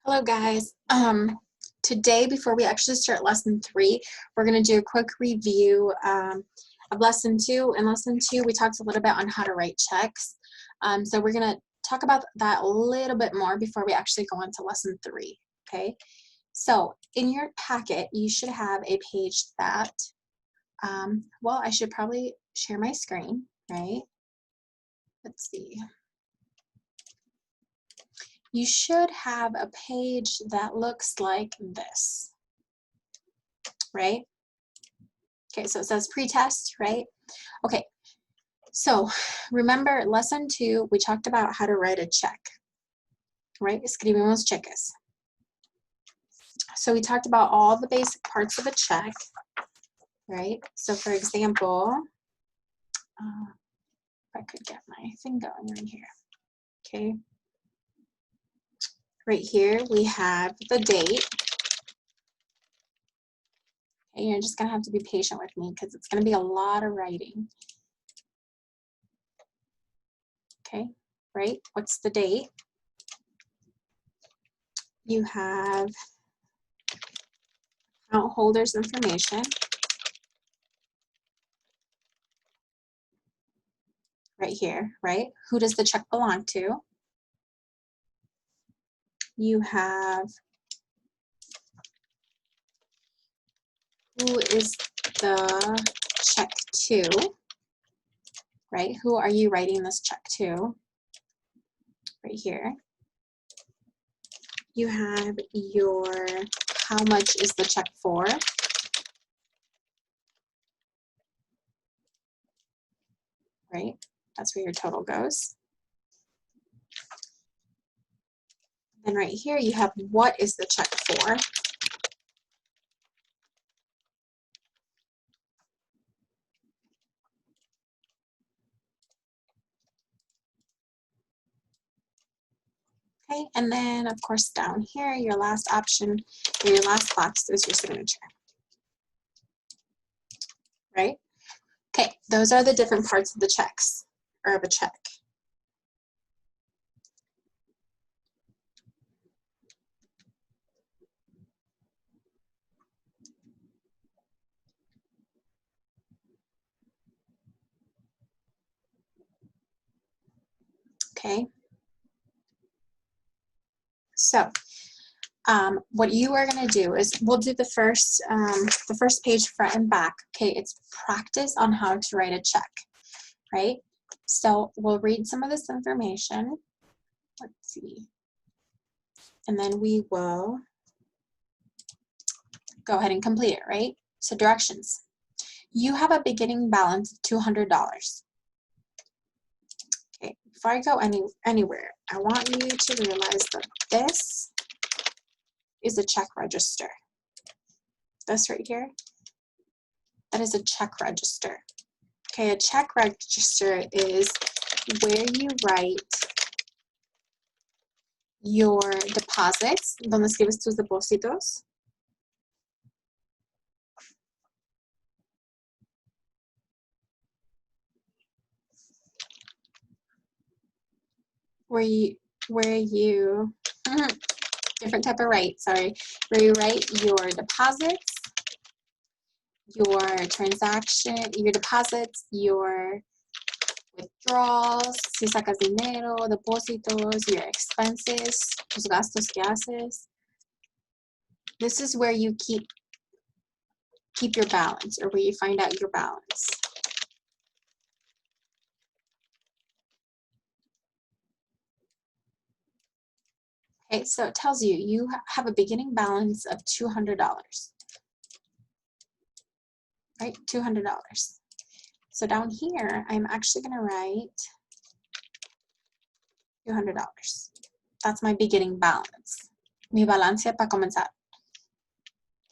Hello guys. Today, before we actually start lesson 3, we're going to do a quick review of lesson 2. In lesson 2, we talked a little bit on how to write checks. So we're going to talk about that a little bit more before we actually go on to lesson 3. Okay. So in your packet, you should have a page that, well, I should probably share my screen, right? Let's see. You should have a page that looks like this, right? Okay, so it says pre-test, right? Okay, so remember lesson 2, we talked about how to write a check, right? Escribimos cheques. So we talked about all the basic parts of a check, right? So for example, if I could get my thing going right here, okay? Right here we have the date. Okay, you're just gonna have to be patient with me because it's gonna be a lot of writing. Okay, right? What's the date? You have account holder's information right here, right? Who does the check belong to? You have who is the check to, right? Who are you writing this check to? Right here. You have your how much is the check for? Right? That's where your total goes. And right here you have what is the check for? Okay, and then of course down here, your last option, or your last box is your signature. Right? Okay, those are the different parts of the checks, or of a check. Okay. So what you are going to do is we'll do the first page front and back. Okay, it's practice on how to write a check, right? So we'll read some of this information. Let's see. And then we will go ahead and complete it, right? So directions. You have a beginning balance of $200. Okay, before I go anywhere, I want you to realize that this is a check register. This right here, that is a check register. Okay, a check register is where you write your deposits, donde escribes tus depósitos, where you different type of write, sorry, where you write your deposits, your transaction, your deposits, your withdrawals, si sacas dinero, depósitos, your expenses, tus gastos que haces. This is where you keep your balance, or where you find out your balance. Okay, so it tells you you have a beginning balance of $200, right? $200. So down here, I'm actually going to write $200. That's my beginning balance. Mi balance para comenzar.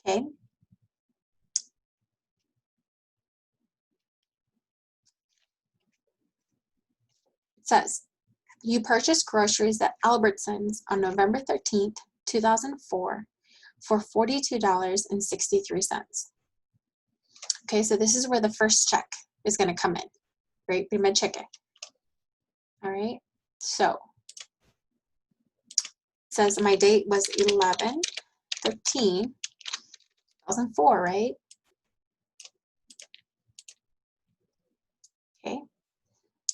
Okay. It says, you purchased groceries at Albertsons on November 13th, 2004 for $42.63. Okay, so this is where the first check is going to come in, right? Primer cheque. All right, so it says my date was 11/13/2004, right? Okay.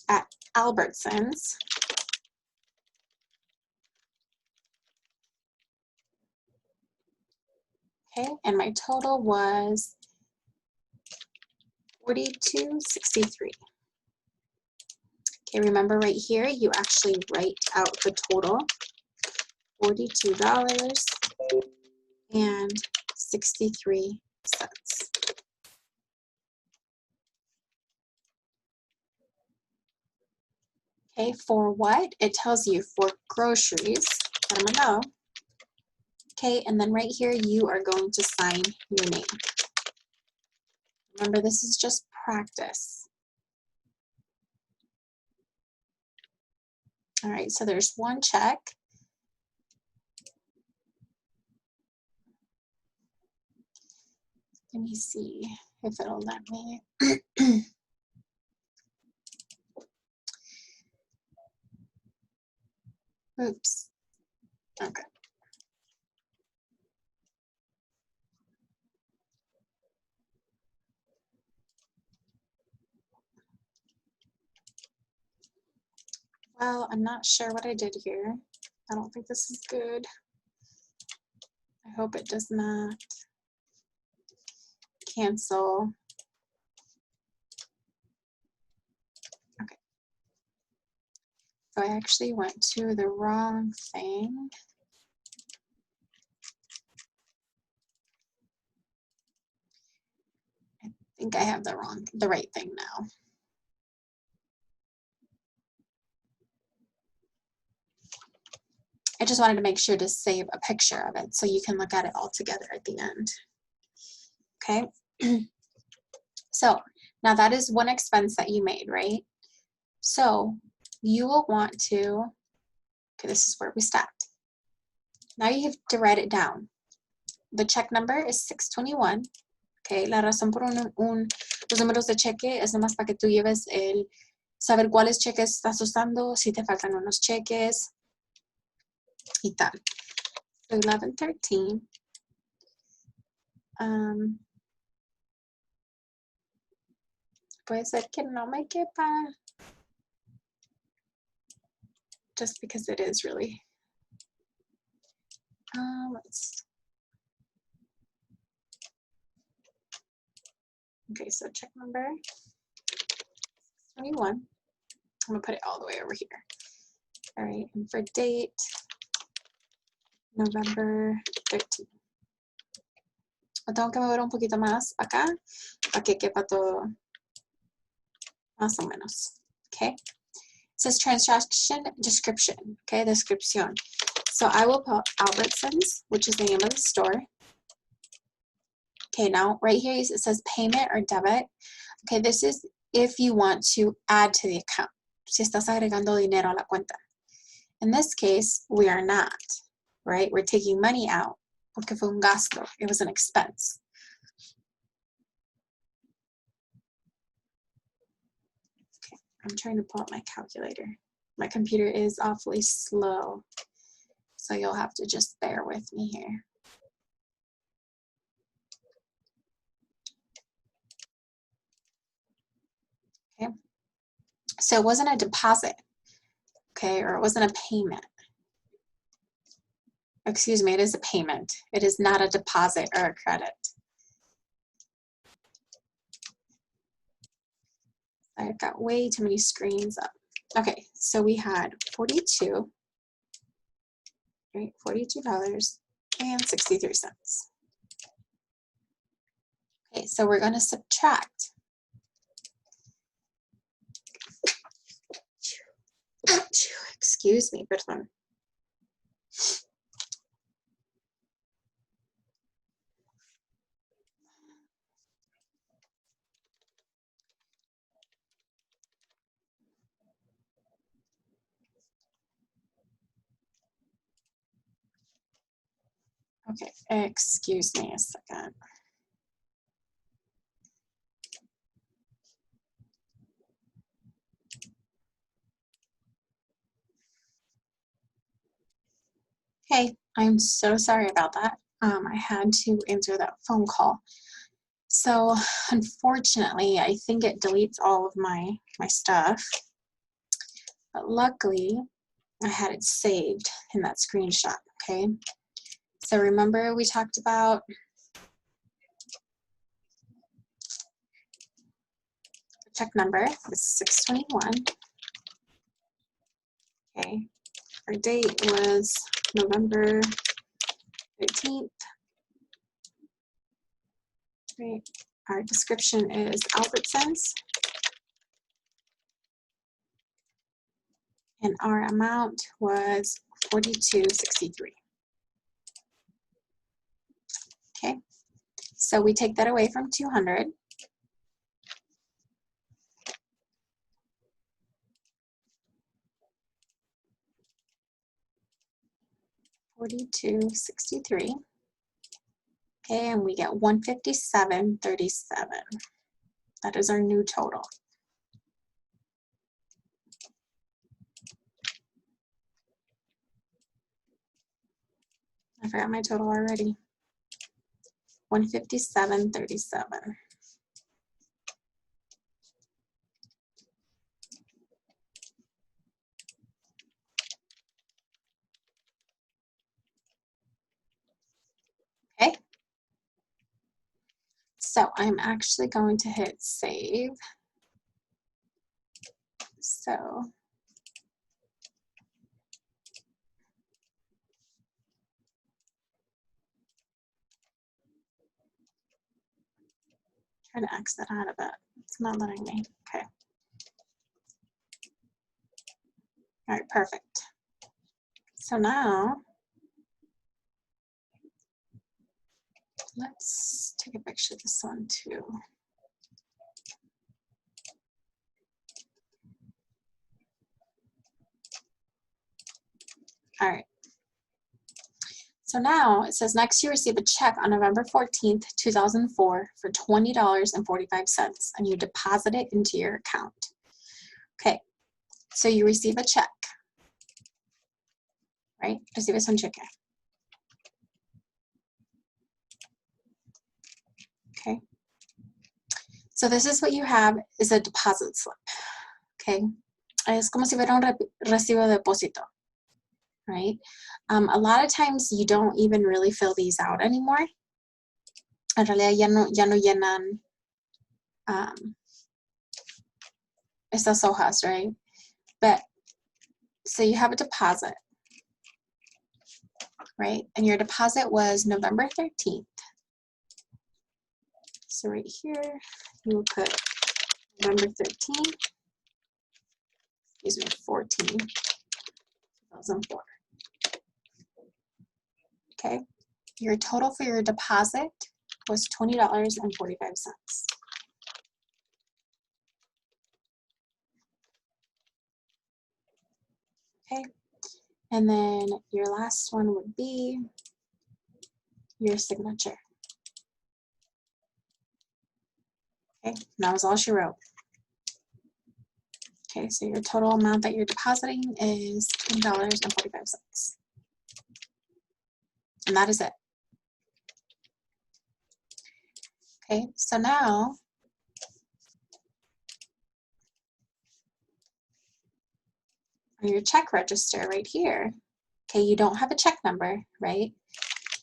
At Albertsons. Okay, and my total was $42.63. Okay, remember right here, you actually write out the total, $42.63. Okay, for what? It tells you for groceries. Let them know. Okay, and then right here, you are going to sign your name. Remember, this is just practice. All right, so there's one check. Let me see if it'll let me. Oops. Okay. Well, I'm not sure what I did here. I don't think this is good. I hope it does not cancel. Okay. So I actually went to the wrong thing. I think I have the right thing now. I just wanted to make sure to save a picture of it so you can look at it all together at the end. Okay. So now that is one expense that you made, right? So you will want to, okay, this is where we stopped. Now you have to write it down. The check number is 621. Okay, la razón por los números de cheque es nomás para que tú lleves saber cuáles cheques estás usando, si te faltan unos cheques y tal. So 11/13. Puede ser que no me quepa. Just because it is really. Okay, so check number 21. I'm gonna put it all the way over here. All right, and for date, November 13. Lo tengo que mover un poquito más acá para que quepa todo más o menos. Okay. It says transaction description. Okay, descripción. So I will put Albertsons, which is the name of the store. Okay, now right here it says payment or debit. Okay, this is if you want to add to the account. Si estás agregando dinero a la cuenta. In this case, we are not, right? We're taking money out porque fue un gasto. It was an expense. Okay, I'm trying to pull up my calculator. My computer is awfully slow, so you'll have to just bear with me here. Okay, so it wasn't a deposit, okay, or it wasn't a payment. Excuse me, it is a payment. It is not a deposit or a credit. I've got way too many screens up. Okay, so we had 42, right? $42.63. Okay, so we're going to subtract. Excuse me, perdón. Okay, excuse me a second. Hey, I'm so sorry about that. I had to answer that phone call. So unfortunately, I think it deletes all of my stuff, but luckily I had it saved in that screenshot, okay? So remember we talked about the check number was 621, okay? Our date was November 13th, right? Our description is Albertsons, and our amount was $42.63. Okay, so we take that away from 200. $42.63. Okay, and we get $157.37. That is our new total. I forgot my total already. $157.37. Okay. So I'm actually going to hit save. So try to exit out of it. It's not letting me. Okay. All right, perfect. So now let's take a picture of this one too. All right. So now it says next you receive a check on November 14th, 2004 for $20.45, and you deposit it into your account. Okay, so you receive a check, right? Recibes un cheque. Okay. So this is what you have is a deposit slip. Okay. Es como si fuera un recibo de depósito, right? A lot of times you don't even really fill these out anymore. En realidad ya no llenan estas hojas, right? But so you have a deposit, right? And your deposit was November 13th. So right here, you will put November 13th, excuse me, 14, 2004. Okay, your total for your deposit was $20.45. Okay, and then your last one would be your signature. Okay, and that was all she wrote. Okay, so your total amount that you're depositing is $20.45. And that is it. Okay, so now on your check register right here, okay, you don't have a check number, right?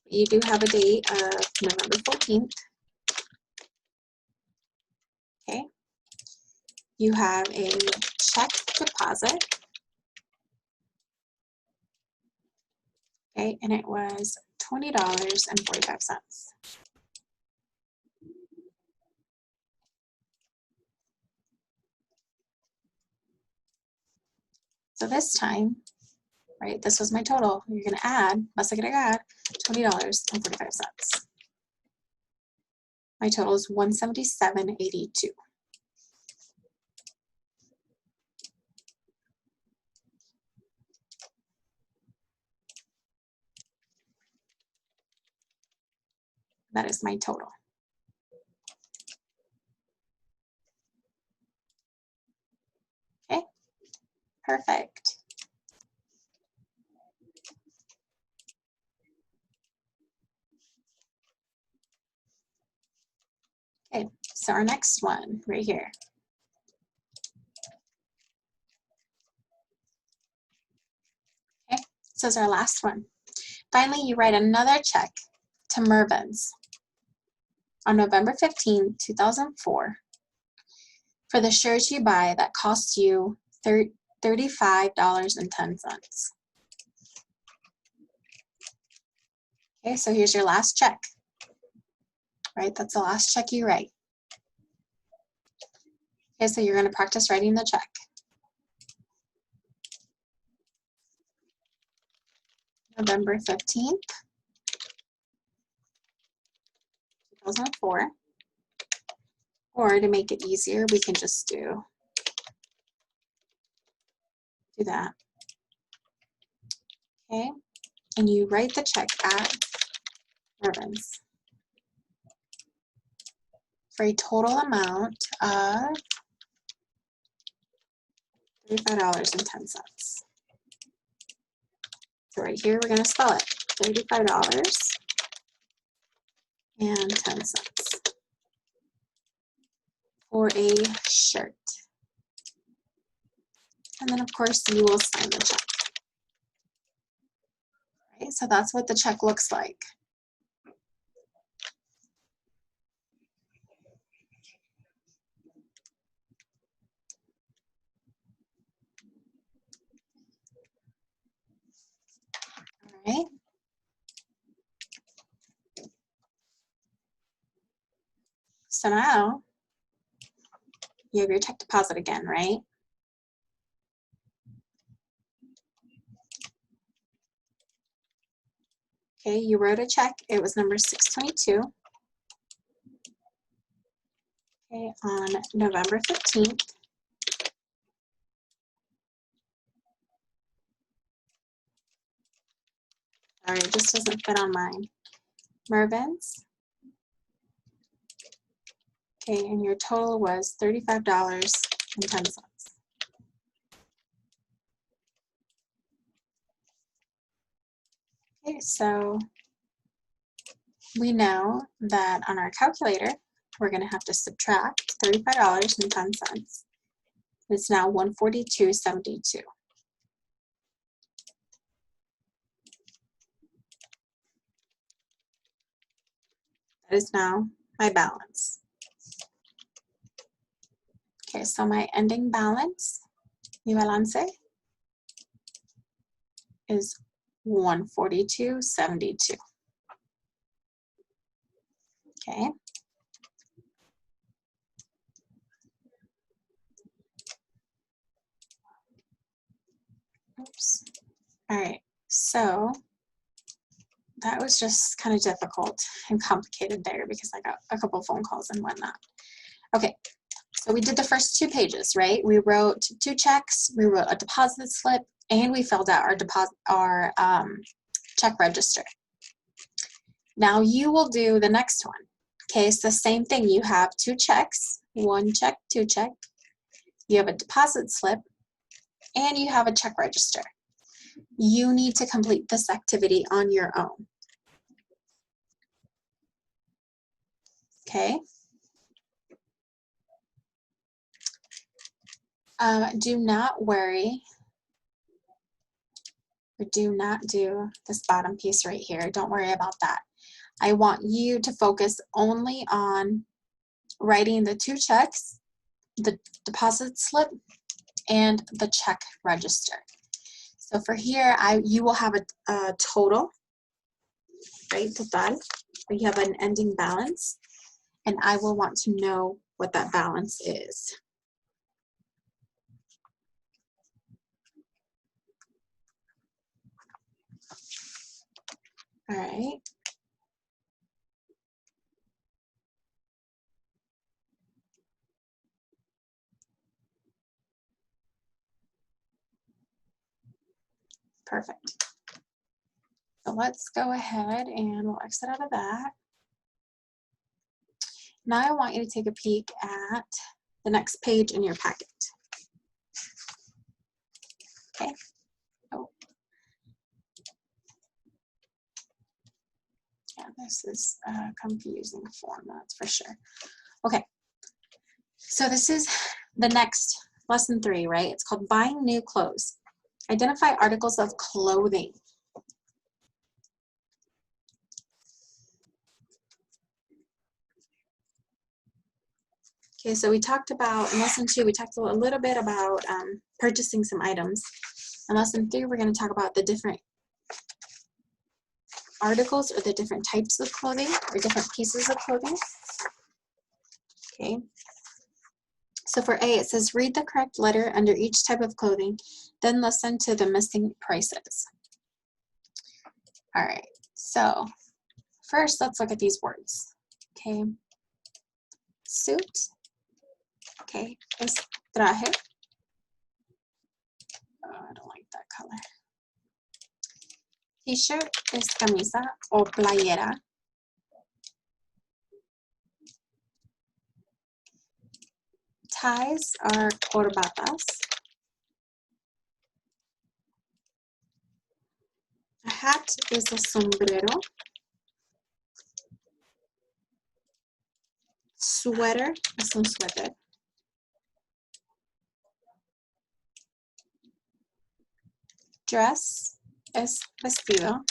You do have a date of November 14th. Okay, you have a check deposit. Okay, and it was $20.45. So this time, right, this was my total. You're going to add, vas a agregar, $20.45. My total is $177.82. That is my total. Okay, perfect. So our next one right here. Okay, so it's our last one. Finally, you write another check to Mervyn's on November 15, 2004 for the shirts you buy that cost you $35.10. Okay, so here's your last check, right? That's the last check you write. Okay, so you're going to practice writing the check. November 15th, 2004. Or to make it easier, we can just do that. Okay, and you write the check at Mervyn's for a total amount of $35.10. So right here, we're going to spell it, $35.10 for a shirt. And then, of course, you will sign the check. Right? So that's what the check looks like. All right. So now you have your check deposit again, right? Okay, you wrote a check. It was number 622. Okay, on November 15th. Sorry, it just doesn't fit on mine. Mervyn's. Okay, and your total was $35.10. Okay, so we know that on our calculator, we're going to have to subtract $35.10. It's now $142.72. That is now my balance. Okay, so my ending balance, mi balance, is $142.72. Okay. Oops. All right, so that was just kind of difficult and complicated there because I got a couple phone calls and whatnot. Okay, so we did the first 2 pages, right? We wrote 2 checks, we wrote a deposit slip, and we filled out our check register. Now you will do the next one. Okay, it's the same thing. You have 2 checks, 1 check, 2 check. You have a deposit slip, and you have a check register. You need to complete this activity on your own. Okay. Do not worry, or do not do this bottom piece right here. Don't worry about that. I want you to focus only on writing the 2 checks, the deposit slip, and the check register. So for here, you will have a total, right? Total. You have an ending balance, and I will want to know what that balance is. All right. Perfect. So let's go ahead and we'll exit out of that. Now I want you to take a peek at the next page in your packet. Okay. Oh. Yeah, this is a confusing form, that's for sure. Okay, So this is the next lesson 3, right? It's called Buying New Clothes. Identify articles of clothing. Okay, so we talked about, in lesson 2, we talked a little bit about purchasing some items. In lesson 3, we're going to talk about the different articles or the different types of clothing or different pieces of clothing. Okay. So for A, it says read the correct letter under each type of clothing, then listen to the missing prices. All right, so first let's look at these words. Okay. Suit. Okay, es traje. Oh, I don't like that color. T-shirt es camisa o playera. Ties are corbatas. A hat is a sombrero. Sweater es un suéter. Dress es vestido.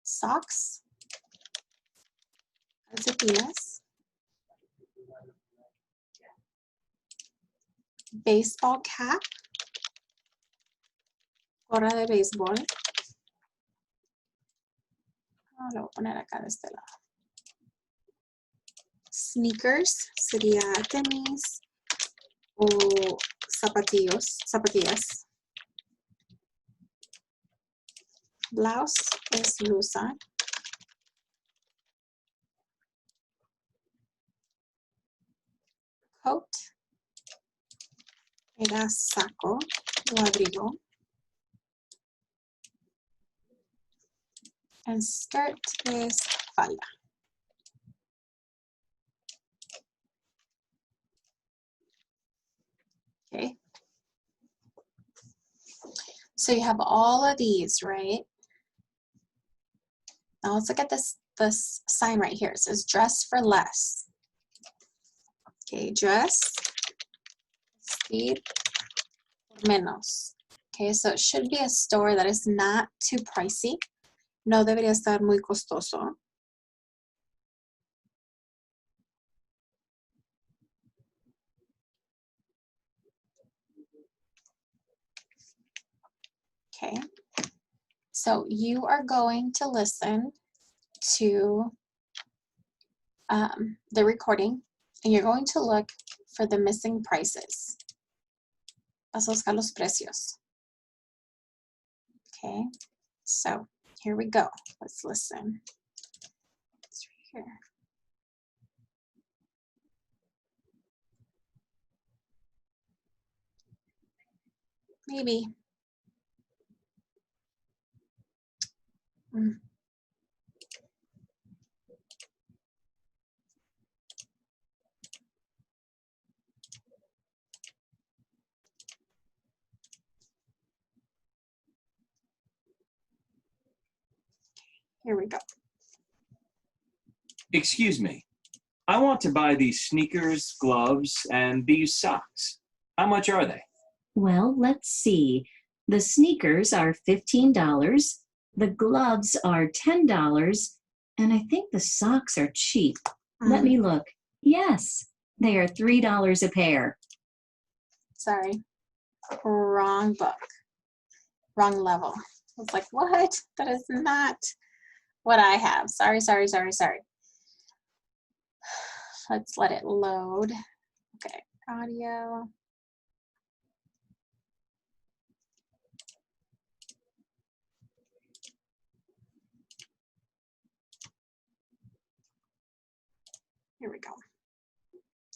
Socks, calcetines. Baseball cap, gorra de béisbol. Lo voy a poner acá de este lado. Sneakers sería tenis o zapatillas. Blouse es blusa. Coat era saco o abrigo. And skirt es falda. Okay. So you have all of these, right? Now let's look at this sign right here. It says dress for less. Okay, dress, speed, menos. Okay, so it should be a store that is not too pricey. No debería estar muy costoso. Okay, so you are going to listen to the recording and you're going to look for the missing prices. Vas a buscar los precios. Okay, so here we go. Let's listen. It's right here. Maybe. Here we go. Excuse me. I want to buy these sneakers, gloves, and these socks. How much are they? Well, let's see. The sneakers are $15, the gloves are $10, and I think the socks are cheap. Let me look. Yes, they are $3 a pair. Sorry, wrong book, wrong level. I was like, what? That is not what I have. Sorry. Let's let it load. Okay, audio. Here we go.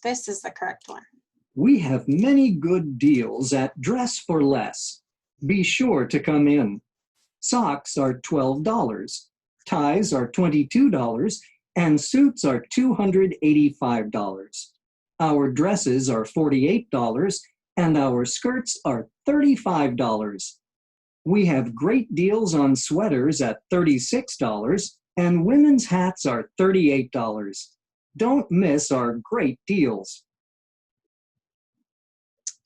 This is the correct one. We have many good deals at Dress for Less. Be sure to come in. Socks are $12, ties are $22, and suits are $285. Our dresses are $48, and our skirts are $35. We have great deals on sweaters at $36, and women's hats are $38. Don't miss our great deals.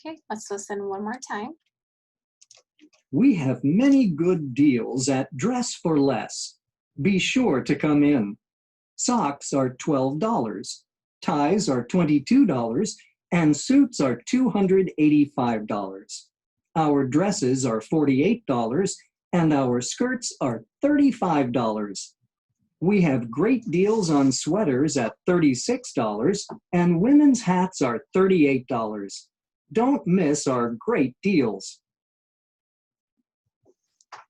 Okay, let's listen one more time. We have many good deals at Dress for Less. Be sure to come in. Socks are $12. Ties are $22, and suits are $285. Our dresses are $48, and our skirts are $35. We have great deals on sweaters at $36, and women's hats are $38. Don't miss our great deals.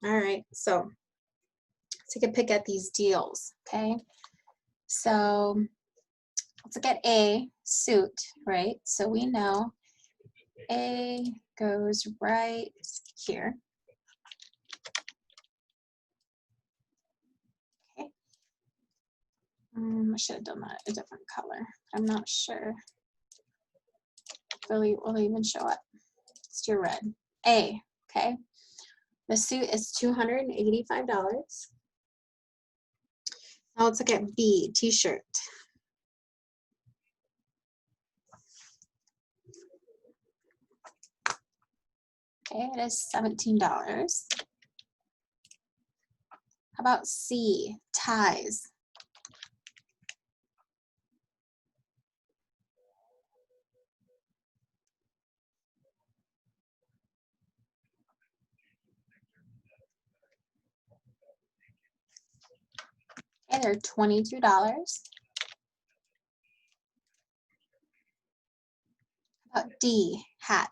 All right, so take a pick at these deals, okay? So let's look at A, suit, right? So we know A goes right here. Okay. I should have done that a different color. I'm not sure. Will it even show up? Let's do red. A, okay? The suit is $285. Now let's look at B, t-shirt. Okay, it is $17. How about C, ties? Okay, they're $22. How about D, hat?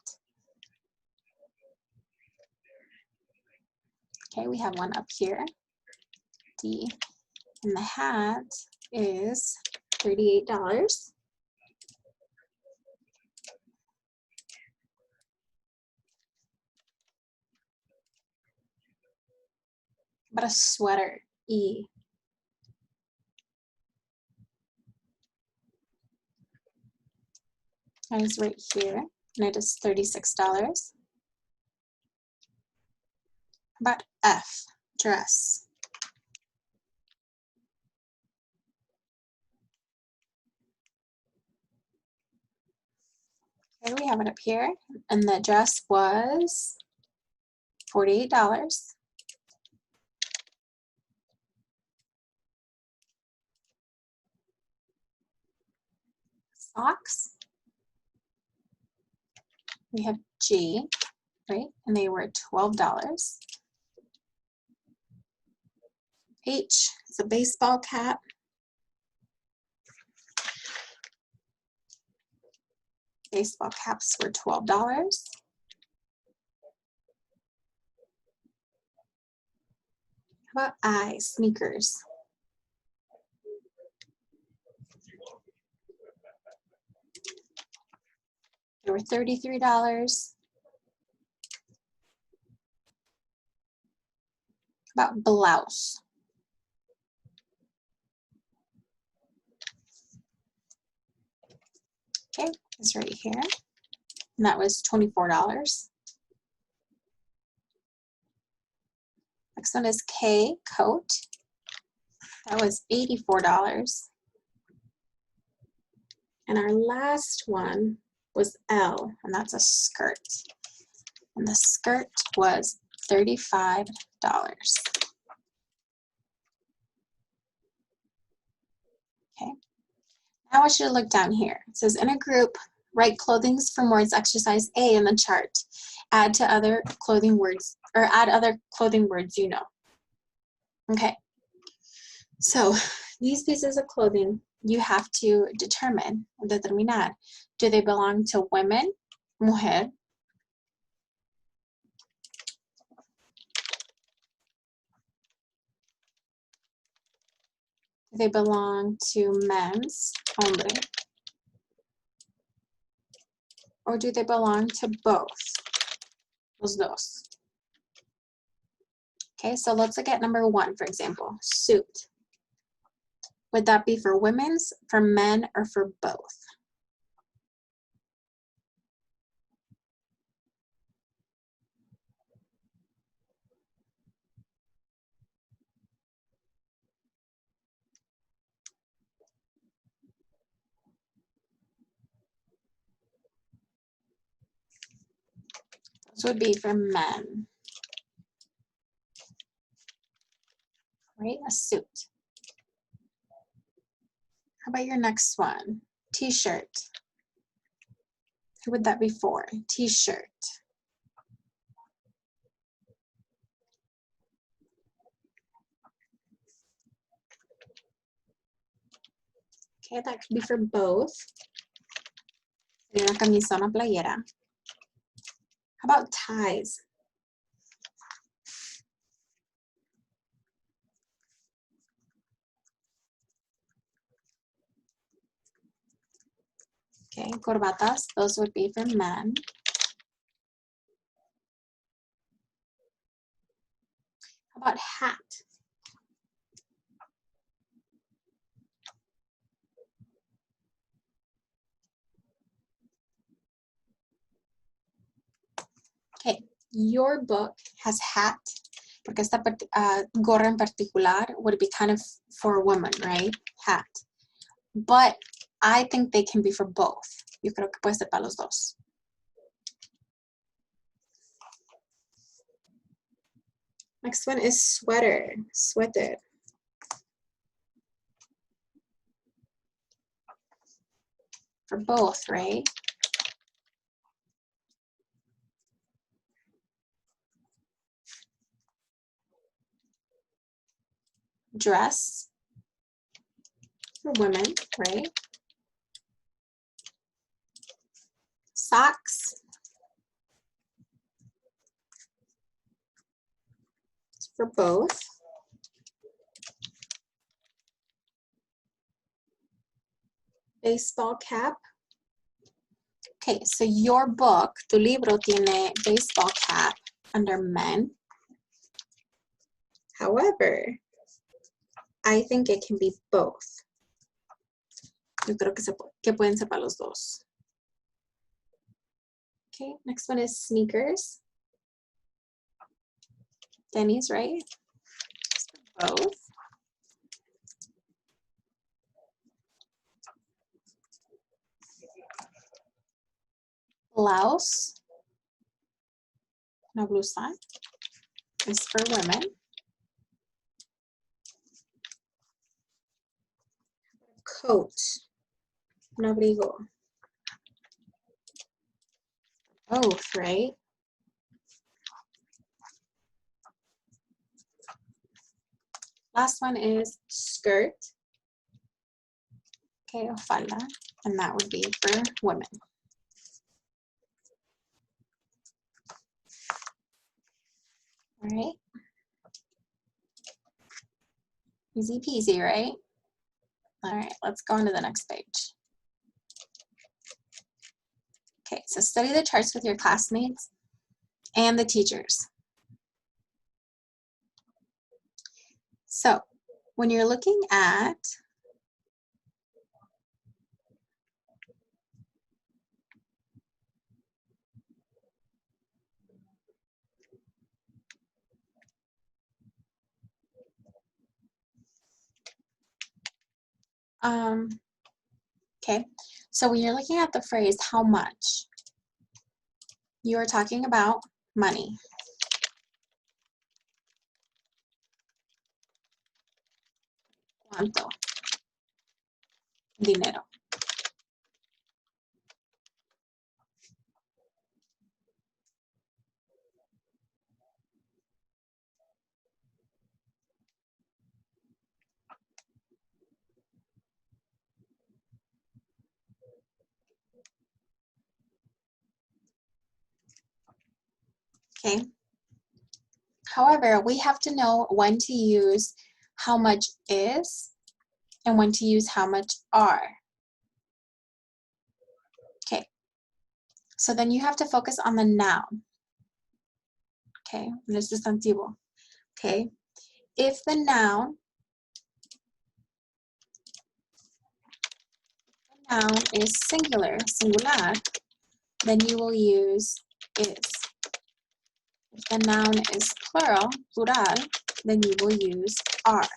Okay, we have one up here, D, and the hat is $38. How about a sweater, E? That is right here, and it is $36. How about F, dress? Okay, we have it up here, and the dress was $48. Socks, we have G, right, and they were $12. H is a baseball cap. Baseball caps were $12. How about I, sneakers? They were $33. How about blouse? Okay, it's right here. And that was $24. Next one is K, coat. That was $84. And our last one was L, and that's a skirt. And the skirt was $35. Okay. Now I want you to look down here. It says in a group, write clothing from words exercise A in the chart. Add to other clothing words, or add other clothing words you know. Okay. So these pieces of clothing, you have to determinar, do they belong to women, mujer? Do they belong to men's, hombre? Or do they belong to both? Los dos. Okay, so let's look at number one, for example, suit. Would that be for women's, for men, or for both? This would be for men. Right? A suit. How about your next one? T-shirt. Who would that be for? T-shirt. Okay, that could be for both. Una camisa, una playera. How about ties? Okay, corbatas, those would be for men. How about hat? Okay, your book has hat, porque esta gorra en particular would be kind of for a woman, right? Hat. But I think they can be for both. Yo creo que puede ser para los dos. Next one is sweater. Sweater. For both, right? Dress. For women, right? Socks. For both. Baseball cap. Okay, so your book, tu libro, tiene baseball cap under men. However, I think it can be both. Yo creo que pueden ser para los dos. Okay, next one is sneakers. Denny's, right? Both. Blouse. Una blusa. Is for women. Coat. Un abrigo. Both, right? Last one is skirt. Okay, o falda. And that would be for women. All right. Easy peasy, right? All right, let's go on to the next page. Okay, so study the charts with your classmates and the teachers. So when you're looking at okay, so when you're looking at the phrase how much, you are talking about money. ¿Cuánto? Dinero. Okay. However, we have to know when to use how much is and when to use how much are. Okay. So then you have to focus on the noun. Okay, el sustantivo. Okay. If the noun is singular, then you will use is. If the noun is plural, then you will use are.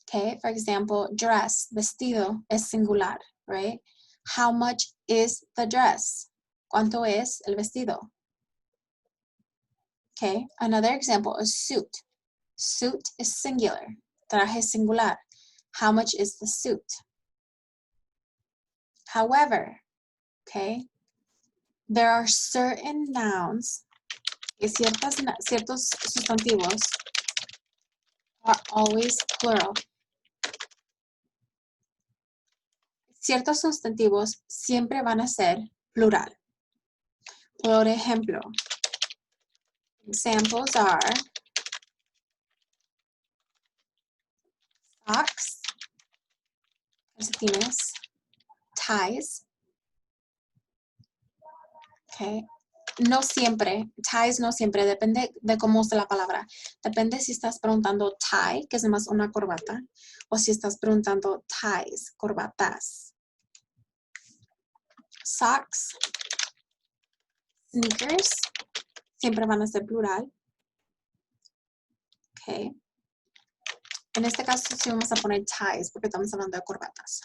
Okay, for example, dress, vestido, es singular, right? How much is the dress? ¿Cuánto es el vestido? Okay, another example is suit. Suit is singular. Traje es singular. How much is the suit? However, okay, there are certain nouns, ciertos sustantivos are always plural. Ciertos sustantivos siempre van a ser plural. Por ejemplo, examples are socks, calcetines, ties. Okay. No siempre, ties no siempre, depende de cómo usa la palabra. Depende si estás preguntando tie, que es más una corbata, o si estás preguntando ties, corbatas. Socks, sneakers, siempre van a ser plural. Okay. En este caso sí vamos a poner ties porque estamos hablando de corbatas.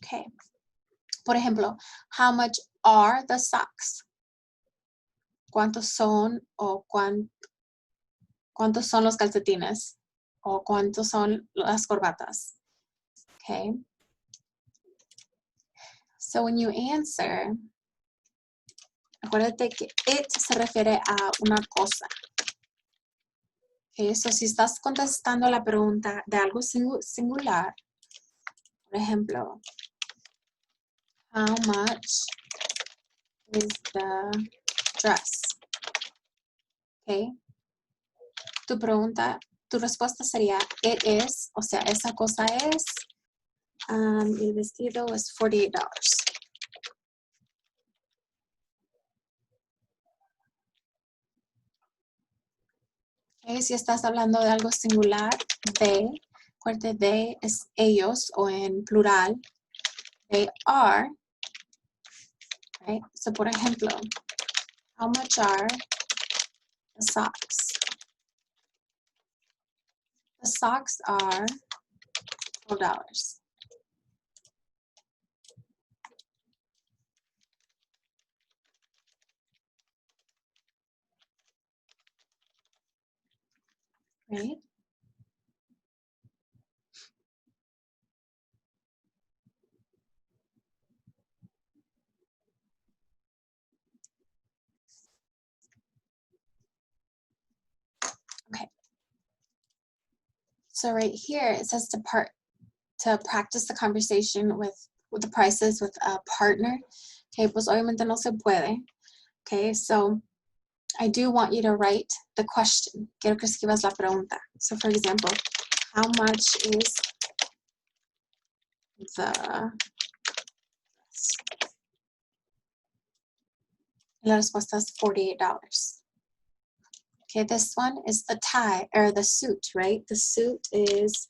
Okay. Por ejemplo, how much are the socks? ¿Cuántos son o cuántos son los calcetines? O cuántos son las corbatas? Okay. So when you answer, acuérdate que it se refiere a una cosa. Okay, so si estás contestando la pregunta de algo singular, por ejemplo, how much is the dress? Okay. Tu respuesta sería it is, o sea, esa cosa es, el vestido es $48. Okay, si estás hablando de algo singular, they, acuérdate, they es ellos o en plural, they are. Right? So, por ejemplo, how much are the socks? The socks are $12. Right? Okay. So right here it says to practice the conversation with the prices with a partner. Okay, pues obviamente no se puede. Okay, so I do want you to write the question. Quiero que escribas la pregunta. So for example, how much is the La respuesta es $48. Okay, this one is the tie or the suit, right? The suit is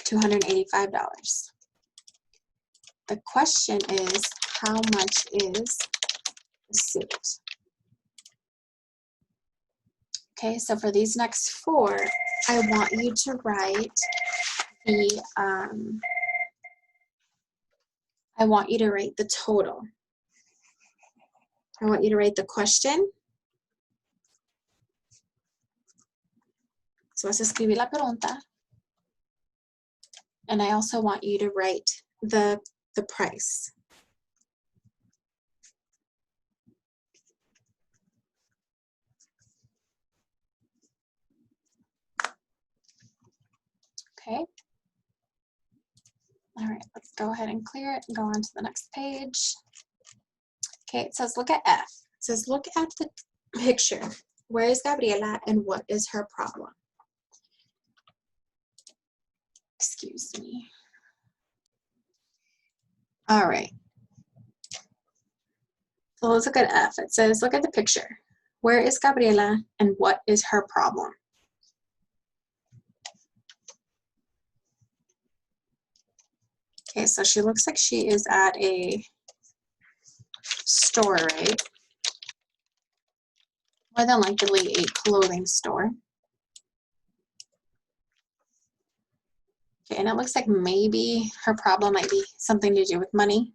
$285. The question is, how much is the suit? Okay, so for these next four, I want you to write the total. I want you to write the question. So vas a escribir la pregunta. And I also want you to write the price. Okay. All right, let's go ahead and clear it and go on to the next page. Okay, it says look at F. It says look at the picture. Where is Gabriela and what is her problem? Excuse me. All right. So let's look at F. It says look at the picture. Where is Gabriela and what is her problem? Okay, so she looks like she is at a store, right? More than likely a clothing store. Okay, and it looks like maybe her problem might be something to do with money.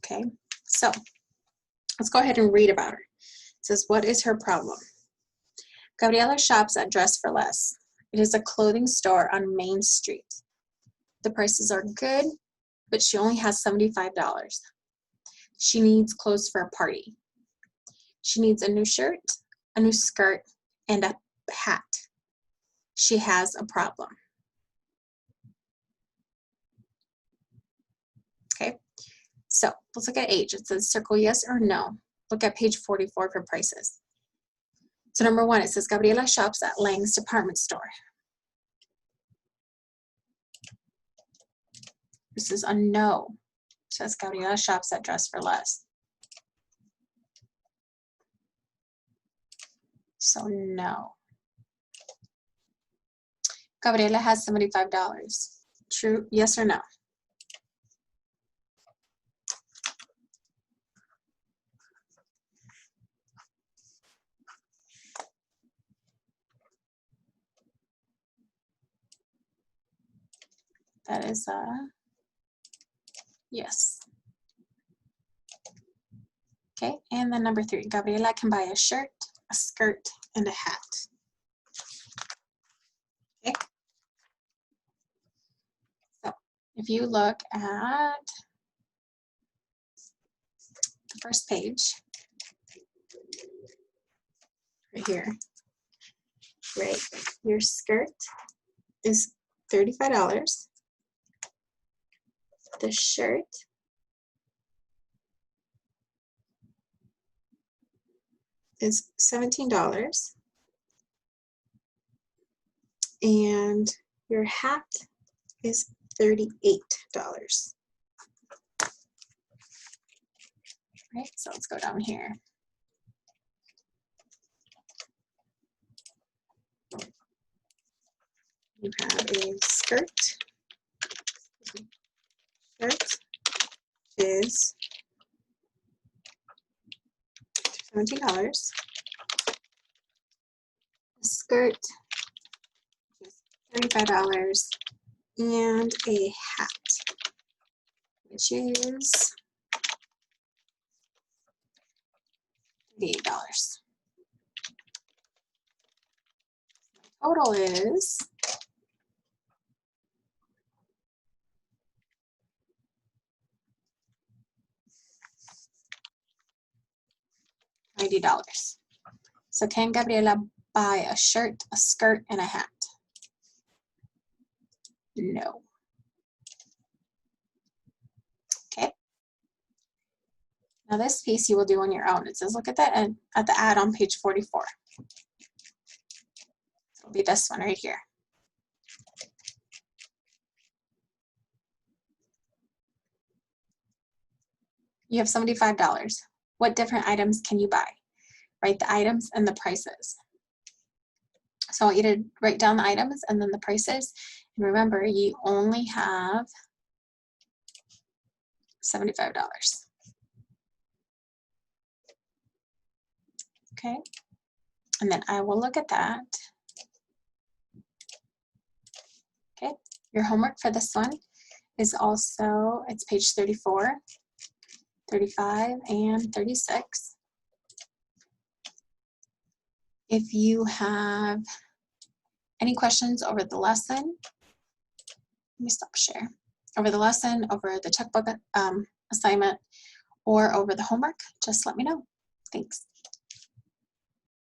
Okay, so let's go ahead and read about her. It says, what is her problem? Gabriela shops at Dress for Less. It is a clothing store on Main Street. The prices are good, but she only has $75. She needs clothes for a party. She needs a new shirt, a new skirt, and a hat. She has a problem. Okay, so let's look at age. It says circle yes or no. Look at page 44 for prices. So number one, it says Gabriela shops at Lang's department store. This is a no. It says Gabriela shops at Dress for Less. So no. Gabriela has $75. True, yes or no? That is a yes. Okay, and then number three, Gabriela can buy a shirt, a skirt, and a hat. Okay. So if you look at the first page, right here, right, your skirt is $35. The shirt is $17. And your hat is $38. Right, so let's go down here. You have a skirt. Shirt is $17. The skirt is $35, and a hat, which is $38. Total is $90. So can Gabriela buy a shirt, a skirt, and a hat? No. Okay. Now this piece you will do on your own. It says look at that at the ad on page 44. It'll be this one right here. You have $75. What different items can you buy? Write the items and the prices. So I want you to write down the items and then the prices. And remember, you only have $75. Okay. And then I will look at that. Okay. Your homework for this one is also, it's page 34, 35, and 36. If you have any questions over the lesson, let me stop share. Over the lesson, over the checkbook assignment, or over the homework, just let me know. Thanks.